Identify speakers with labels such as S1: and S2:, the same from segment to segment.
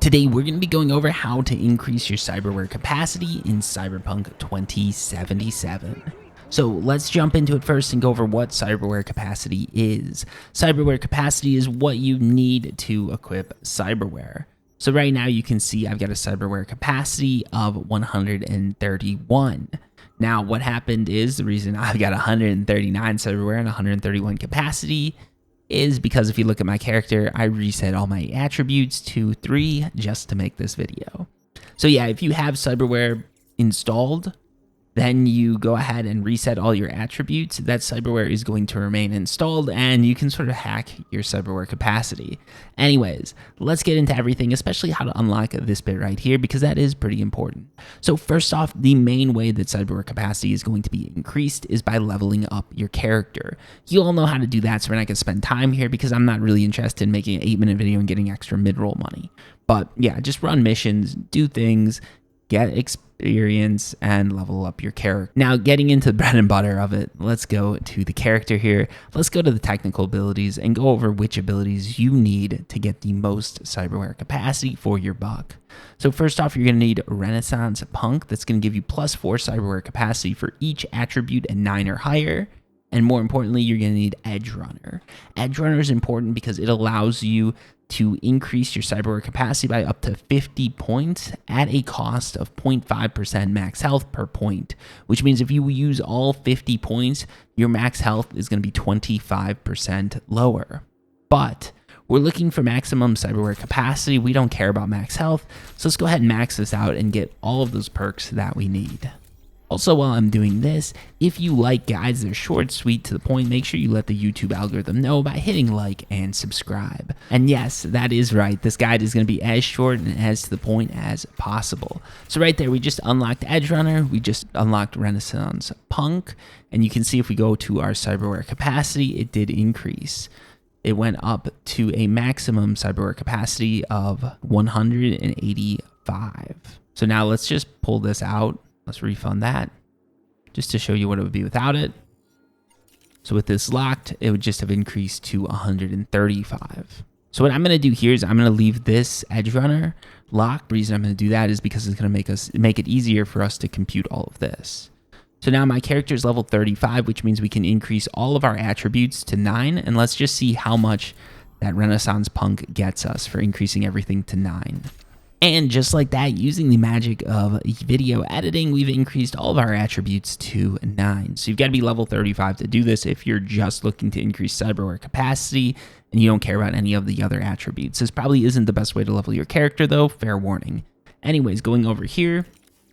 S1: Today, we're going to be going over how to increase your cyberware capacity in Cyberpunk 2077. So let's jump into it first and go over what cyberware capacity is. Cyberware capacity is what you need to equip cyberware. So right now you can see I've got a cyberware capacity of 131. Now what happened is the reason I've got 139 cyberware and 131 capacity is because if you look at my character, I reset all my attributes to 3 just to make this video. So yeah, if you have cyberware installed, then you go ahead and reset all your attributes. That cyberware is going to remain installed and you can sort of hack your cyberware capacity. Anyways, let's get into everything, especially how to unlock this bit right here, because that is pretty important. So first off, the main way that cyberware capacity is going to be increased is by leveling up your character. You all know how to do that, so we're not going to spend time here because I'm not really interested in making an 8-minute video and getting extra mid-roll money. But yeah, just run missions, do things, get experience, and level up your character. Now, getting into the bread and butter of it, let's go to the character here. Let's go to the technical abilities and go over which abilities you need to get the most cyberware capacity for your buck. So first off, you're going to need Renaissance Punk. That's going to give you +4 cyberware capacity for each attribute and 9 or higher. And more importantly, you're going to need Edge Runner. Edge Runner is important because it allows you to increase your cyberware capacity by up to 50 points at a cost of 0.5% max health per point, which means if you use all 50 points, your max health is going to be 25% lower. But we're looking for maximum cyberware capacity. We don't care about max health, so let's go ahead and max this out and get all of those perks that we need. Also, while I'm doing this, if you like guides that are short, sweet, to the point, make sure you let the YouTube algorithm know by hitting like and subscribe. And yes, that is right. This guide is going to be as short and as to the point as possible. So right there, we just unlocked Edge Runner. We just unlocked Renaissance Punk. And you can see if we go to our cyberware capacity, it did increase. It went up to a maximum cyberware capacity of 185. So now let's just pull this out. Let's refund that just to show you what it would be without it. So with this locked, it would just have increased to 135. So what I'm going to do here is I'm going to leave this Edge Runner locked. The reason I'm going to do that is because it's going to make it easier for us to compute all of this. So now my character is level 35, which means we can increase all of our attributes to 9. And let's just see how much that Renaissance Punk gets us for increasing everything to 9. And just like that, using the magic of video editing, we've increased all of our attributes to 9. So you've got to be level 35 to do this if you're just looking to increase cyberware capacity and you don't care about any of the other attributes. This probably isn't the best way to level your character though, fair warning. Anyways, going over here,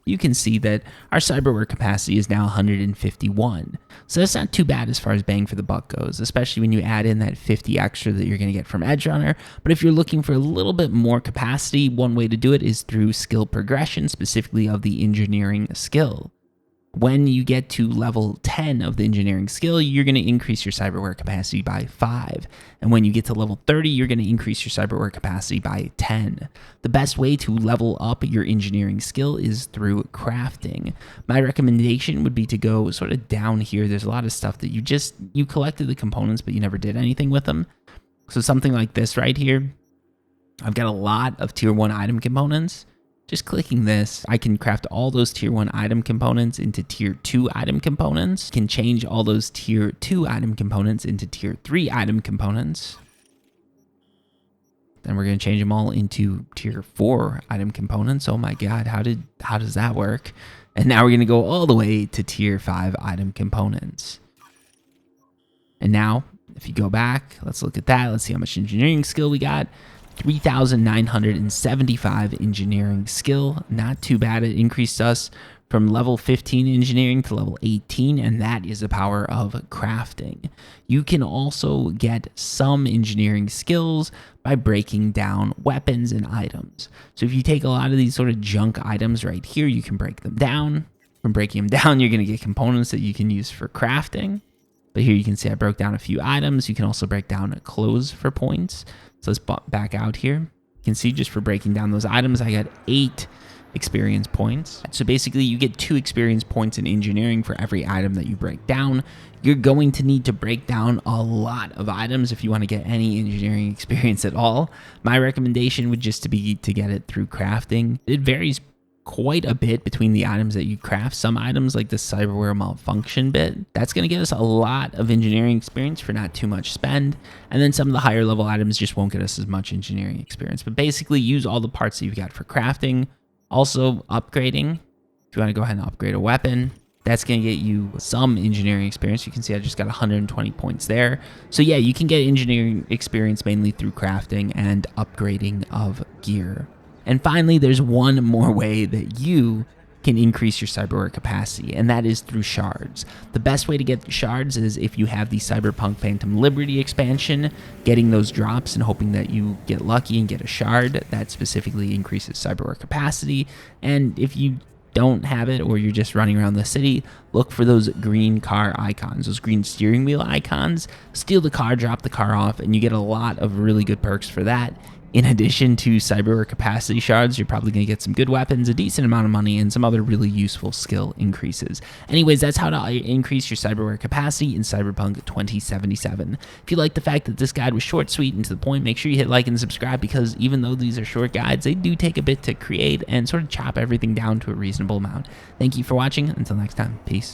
S1: you can see that our cyberware capacity is now 151. So that's not too bad as far as bang for the buck goes, especially when you add in that 50 extra that you're going to get from Edge Runner. But if you're looking for a little bit more capacity, one way to do it is through skill progression, specifically of the engineering skill. When you get to level 10 of the engineering skill, you're going to increase your cyberware capacity by 5. And when you get to level 30, you're going to increase your cyberware capacity by 10. The best way to level up your engineering skill is through crafting. My recommendation would be to go sort of down here. There's a lot of stuff that you collected the components, but you never did anything with them. So something like this right here, I've got a lot of tier 1 item components. Just clicking this, I can craft all those tier 1 item components into tier 2 item components. Can change all those tier 2 item components into tier 3 item components. Then we're going to change them all into tier 4 item components. Oh my God, how does that work? And now we're going to go all the way to tier 5 item components. And now, if you go back, let's look at that. Let's see how much engineering skill we got. 3,975 engineering skill. Not too bad. It increased us from level 15 engineering to level 18, and that is the power of crafting. You can also get some engineering skills by breaking down weapons and items. So if you take a lot of these sort of junk items right here, you can break them down. From breaking them down, you're going to get components that you can use for crafting. But here you can see I broke down a few items. You can also break down clothes for points. So let's back out here. You can see just for breaking down those items, I got 8 experience points. So basically you get 2 experience points in engineering for every item that you break down. You're going to need to break down a lot of items if you want to get any engineering experience at all. My recommendation would just be to get it through crafting. It varies quite a bit between the items that you craft. Some items like the cyberware malfunction bit, that's going to get us a lot of engineering experience for not too much spend, and then some of the higher level items just won't get us as much engineering experience. But basically use all the parts that you've got for crafting. Also upgrading, if you want to go ahead and upgrade a weapon, that's going to get you some engineering experience. You can see I just got 120 points there. So yeah, you can get engineering experience mainly through crafting and upgrading of gear. And finally, there's one more way that you can increase your cyberware capacity, and that is through shards. The best way to get shards is if you have the Cyberpunk Phantom Liberty expansion, getting those drops and hoping that you get lucky and get a shard that specifically increases cyberware capacity. And if you don't have it, or you're just running around the city, look for those green car icons, those green steering wheel icons. Steal the car, drop the car off, and you get a lot of really good perks for that. In addition to cyberware capacity shards, you're probably going to get some good weapons, a decent amount of money, and some other really useful skill increases. Anyways, that's how to increase your cyberware capacity in Cyberpunk 2077. If you like the fact that this guide was short, sweet, and to the point, make sure you hit like and subscribe, because even though these are short guides, they do take a bit to create and sort of chop everything down to a reasonable amount. Thank you for watching. Until next time, peace.